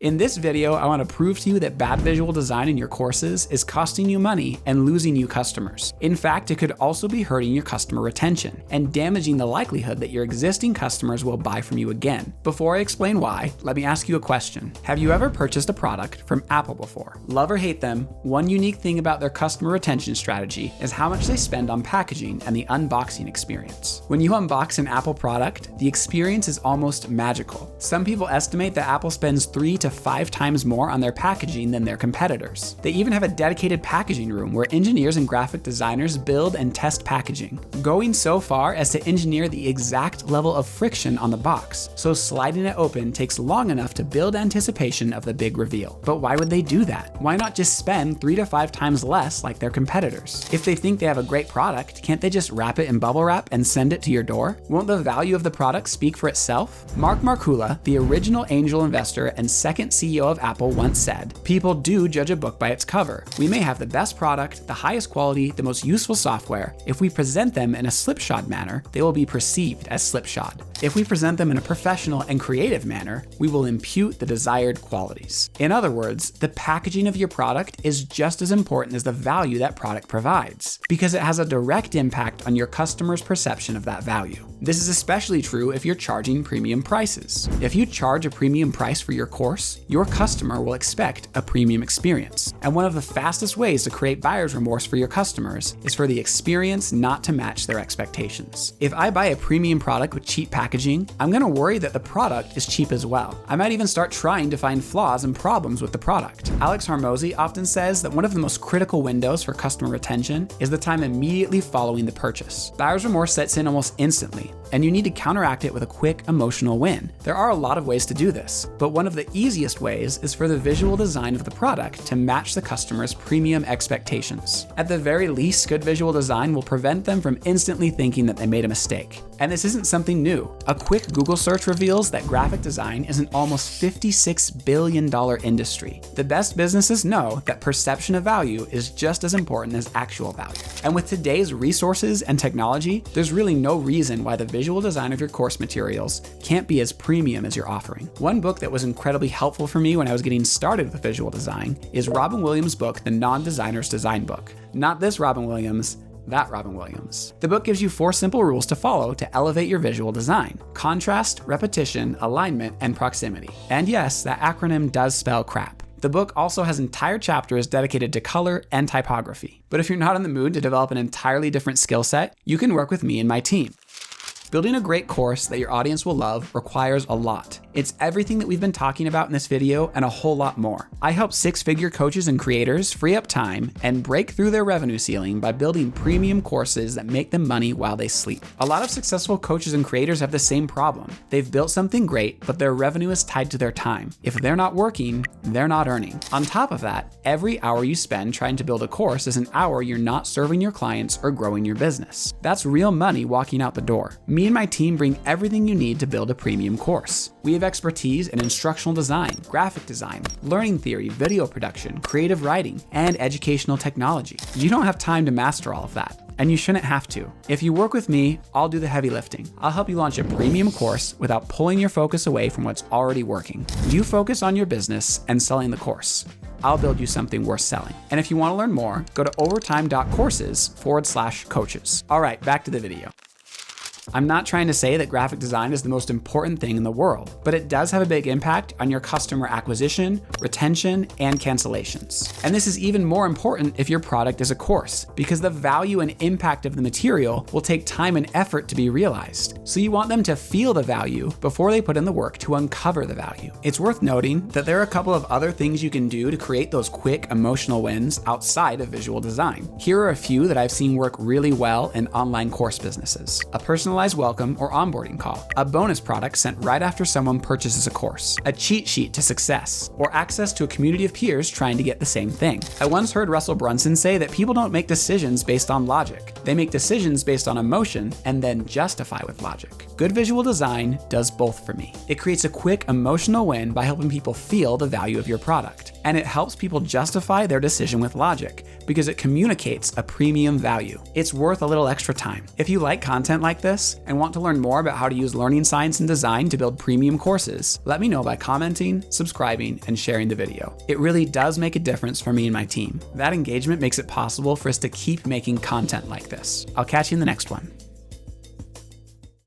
In this video, I want to prove to you that bad visual design in your courses is costing you money and losing you customers. In fact, it could also be hurting your customer retention and damaging the likelihood that your existing customers will buy from you again. Before I explain why, let me ask you a question. Have you ever purchased a product from Apple before? Love or hate them, one unique thing about their customer retention strategy is how much they spend on packaging and the unboxing experience. When you unbox an Apple product, the experience is almost magical. Some people estimate that Apple spends 3 to 5 times more on their packaging than their competitors. They even have a dedicated packaging room where engineers and graphic designers build and test packaging, going so far as to engineer the exact level of friction on the box, so sliding it open takes long enough to build anticipation of the big reveal. But why would they do that? Why not just spend 3 to 5 times less like their competitors? If they think they have a great product, can't they just wrap it in bubble wrap and send it to your door? Won't the value of the product speak for itself? Mark Markkula, the original angel investor and second CEO of Apple, once said, "People do judge a book by its cover. We may have the best product, the highest quality, the most useful software. If we present them in a slipshod manner, they will be perceived as slipshod. If we present them in a professional and creative manner, we will impute the desired qualities." In other words, the packaging of your product is just as important as the value that product provides, because it has a direct impact on your customer's perception of that value. This is especially true if you're charging premium prices. If you charge a premium price for your course, your customer will expect a premium experience. And one of the fastest ways to create buyer's remorse for your customers is for the experience not to match their expectations. If I buy a premium product with cheap packaging, I'm going to worry that the product is cheap as well. I might even start trying to find flaws and problems with the product. 𝐲𝐸𝐬𝐬 often says that one of the most critical windows for customer retention is the time immediately following the purchase. Buyer's remorse sets in almost instantly, and you need to counteract it with a quick emotional win. There are a lot of ways to do this, but one of the easiest ways is for the visual design of the product to match the customer's premium expectations. At the very least, good visual design will prevent them from instantly thinking that they made a mistake. And this isn't something new. A quick Google search reveals that graphic design is an almost $56 billion industry. The best businesses know that perception of value is just as important as actual value. And with today's resources and technology, there's really no reason why the visual design of your course materials can't be as premium as you're offering. One book that was incredibly helpful for me when I was getting started with visual design is Robin Williams' book, The Non-Designer's Design Book. Not this Robin Williams, that Robin Williams. The book gives you 4 simple rules to follow to elevate your visual design: contrast, repetition, alignment, and proximity. And yes, that acronym does spell crap. The book also has entire chapters dedicated to color and typography. But if you're not in the mood to develop an entirely different skill set, you can work with me and my team. Building a great course that your audience will love requires a lot. It's everything that we've been talking about in this video and a whole lot more. I help 6-figure coaches and creators free up time and break through their revenue ceiling by building premium courses that make them money while they sleep. A lot of successful coaches and creators have the same problem. They've built something great, but their revenue is tied to their time. If they're not working, they're not earning. On top of that, every hour you spend trying to build a course is an hour you're not serving your clients or growing your business. That's real money walking out the door. Me and my team bring everything you need to build a premium course. We have expertise in instructional design, graphic design, learning theory, video production, creative writing, and educational technology. You don't have time to master all of that, and you shouldn't have to. If you work with me, I'll do the heavy lifting. I'll help you launch a premium course without pulling your focus away from what's already working. You focus on your business and selling the course. I'll build you something worth selling. And if you want to learn more, go to overtime.courses/coaches. All right, back to the video. I'm not trying to say that graphic design is the most important thing in the world, but it does have a big impact on your customer acquisition, retention, and cancellations. And this is even more important if your product is a course, because the value and impact of the material will take time and effort to be realized. So you want them to feel the value before they put in the work to uncover the value. It's worth noting that there are a couple of other things you can do to create those quick emotional wins outside of visual design. Here are a few that I've seen work really well in online course businesses: a personalized welcome or onboarding call, a bonus product sent right after someone purchases a course, a cheat sheet to success, or access to a community of peers trying to get the same thing. I once heard Russell Brunson say that people don't make decisions based on logic. They make decisions based on emotion and then justify with logic. Good visual design does both for me. It creates a quick emotional win by helping people feel the value of your product. And it helps people justify their decision with logic because it communicates a premium value. It's worth a little extra time. If you like content like this and want to learn more about how to use learning science and design to build premium courses, let me know by commenting, subscribing, and sharing the video. It really does make a difference for me and my team. That engagement makes it possible for us to keep making content like this. I'll catch you in the next one.